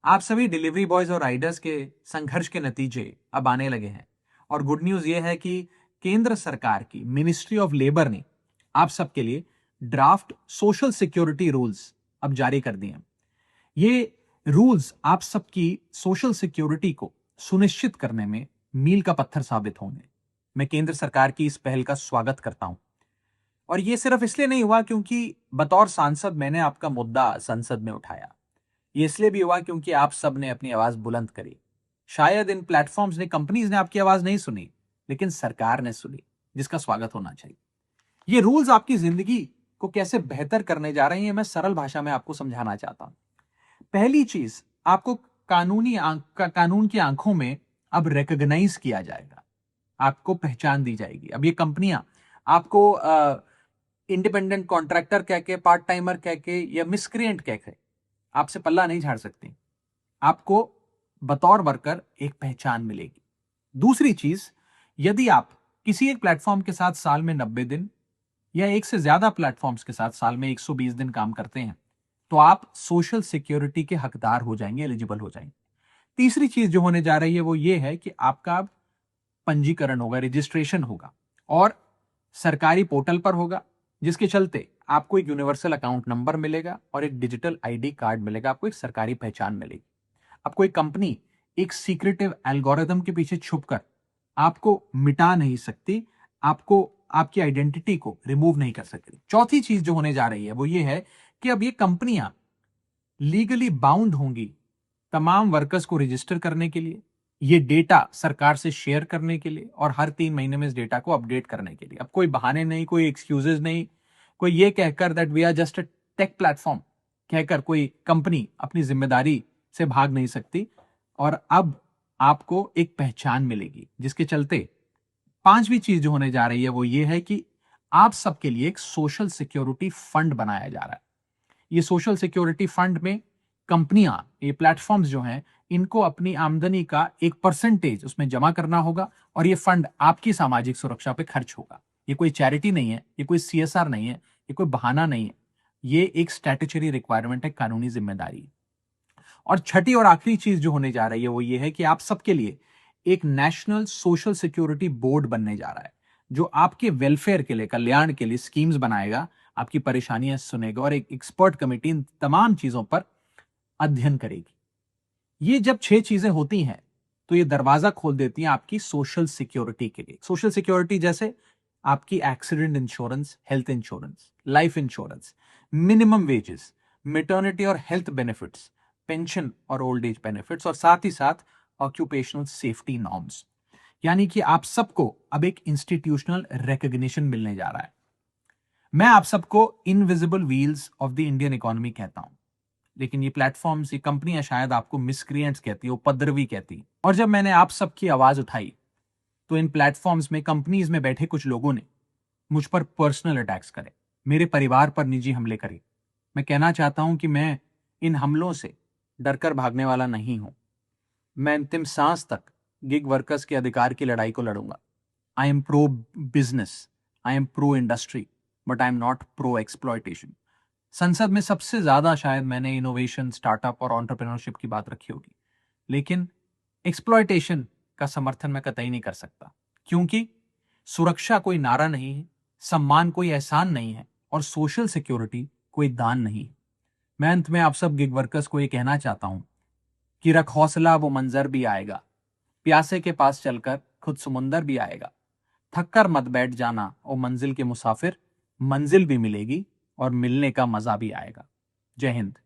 आप सभी delivery boys और राइडर्स के संघर्ष के नतीजे अब आने लगे हैं। और गुड न्यूज यह है कि केंद्र सरकार की मिनिस्ट्री ऑफ लेबर ने आप सबके लिए ड्राफ्ट सोशल सिक्योरिटी रूल्स अब जारी कर दिए हैं। ये रूल्स आप सबकी सोशल सिक्योरिटी को सुनिश्चित करने में मील का पत्थर साबित होंगे। मैं केंद्र सरकार की इस पहल का स्वागत करता हूं। और ये सिर्फ इसलिए नहीं हुआ क्योंकि बतौर सांसद मैंने आपका मुद्दा संसद में उठाया। ये इसलिए भी हुआ क्योंकि आप सब ने अपनी आवाज बुलंद करी। शायद इन प्लेटफॉर्म्स ने, कंपनीज ने आपकी आवाज नहीं सुनी, लेकिन सरकार ने सुनी, जिसका स्वागत होना चाहिए। ये रूल्स आपकी जिंदगी को कैसे बेहतर करने जा रहे हैं, मैं सरल भाषा में आपको समझाना चाहता हूं। पहली चीज, आपको कानून की आंखों में अब रिकॉग्नाइज किया जाएगा, आपको पहचान दी जाएगी। अब ये कंपनियां आपको इंडिपेंडेंट कॉन्ट्रैक्टर कह के, पार्ट टाइमर कह के या मिसक्रिएंट कह के आपसे पल्ला नहीं झाड़ सकती। आपको बतौर वर्कर एक पहचान मिलेगी। दूसरी चीज, यदि आप किसी एक प्लेटफॉर्म के साथ साल में 90 दिन या एक से ज्यादा प्लेटफॉर्म्स के साथ साल में 120 दिन काम करते हैं, तो आप सोशल सिक्योरिटी के हकदार हो जाएंगे, एलिजिबल हो जाएंगे। तीसरी चीज जो होने जा रही है वो ये है कि आपका पंजीकरण होगा, रजिस्ट्रेशन होगा और सरकारी पोर्टल पर होगा, जिसके चलते आपको एक यूनिवर्सल अकाउंट नंबर मिलेगा और एक डिजिटल आईडी कार्ड मिलेगा, आपको एक सरकारी पहचान मिलेगी। आपको एक कंपनी एक सीक्रेटिव एल्गोरिथम के पीछे छुपकर आपको मिटा नहीं सकती, आपको आपकी आइडेंटिटी को रिमूव नहीं कर सकती। चौथी चीज जो होने जा रही है वो ये है कि अब ये कंपनियां लीगली बाउंड होंगी तमाम वर्कर्स को रजिस्टर करने के लिए, ये डेटा सरकार से शेयर करने के लिए और हर 3 महीने में इस डेटा को अपडेट करने के लिए। अब कोई बहाने नहीं, कोई एक्सक्यूजेज नहीं, कोई ये कहकर that we are just a tech platform कहकर कोई कंपनी अपनी जिम्मेदारी से भाग नहीं सकती। और अब आपको एक पहचान मिलेगी, जिसके चलते पांचवी चीज जो होने जा रही है वो ये है कि आप सबके लिए एक सोशल सिक्योरिटी फंड बनाया जा रहा है। ये सोशल सिक्योरिटी फंड में कंपनियां, ये प्लेटफॉर्म्स जो हैं, इनको अपनी आमदनी का एक परसेंटेज उसमें जमा करना होगा और ये फंड आपकी सामाजिक सुरक्षा पे खर्च होगा। ये कोई चैरिटी नहीं है, ये कोई सीएसआर नहीं है, ये कोई बहाना नहीं है, ये एक स्टैट्यूटरी रिक्वायरमेंट है, कानूनी जिम्मेदारी है। और छठी और आखिरी चीज जो होने जा रही है वो ये है कि आप सबके लिए एक नेशनल सोशल सिक्योरिटी बोर्ड बनने जा रहा है, जो आपके वेलफेयर के लिए, कल्याण के लिए स्कीम्स बनाएगा, आपकी परेशानियां सुनेगा और एक एक्सपर्ट कमेटी इन तमाम चीजों पर अध्ययन करेगी। ये जब 6 चीजें होती हैं तो ये दरवाजा खोल देती हैं आपकी सोशल सिक्योरिटी के लिए। सोशल सिक्योरिटी जैसे आपकी accident insurance, health insurance, life insurance, minimum wages, maternity और हेल्थ बेनिफिट्स, पेंशन और ओल्ड एज बेनिफिट्स, और साथ ही साथ ऑक्यूपेशनल सेफ्टी नॉर्म्स। यानी कि आप सबको अब एक इंस्टीट्यूशनल रिकॉग्निशन मिलने जा रहा है। मैं आप सबको invisible wheels of the Indian economy कहता हूं, लेकिन ये प्लेटफॉर्म्स, ये कंपनियां शायद आपको मिसक्रिएंट्स कहती है, उपद्रवी कहती। और जब मैंने आप सबकी आवाज उठाई तो इन प्लेटफॉर्म्स में, कंपनीज में बैठे कुछ लोगों ने मुझ पर पर्सनल अटैक्स करे, मेरे परिवार पर निजी हमले करे। मैं कहना चाहता हूं कि मैं इन हमलों से डरकर भागने वाला नहीं हूं। मैं अंतिम सांस तक गिग वर्कर्स के अधिकार की लड़ाई को लड़ूंगा। I am pro business, I am pro industry, but I am not pro exploitation. संसद में सबसे ज्यादा शायद मैंने इनोवेशन, स्टार्टअप और एंटरप्रेन्योरशिप की बात रखी होगी, लेकिन एक्सप्लॉयटेशन का समर्थन मैं कतई नहीं कर सकता, क्योंकि सुरक्षा कोई नारा नहीं है, सम्मान कोई एहसान नहीं है और सोशल सिक्योरिटी कोई दान नहीं है। मैं अंत में आप सब गिग वर्कर्स को यह कहना चाहता हूं कि रख हौसला, वो मंजर भी आएगा, प्यासे के पास चलकर खुद समुंदर भी आएगा। थक कर मत बैठ जाना ओ मंजिल के मुसाफिर, मंजिल भी मिलेगी और मिलने का मजा भी आएगा। जय हिंद।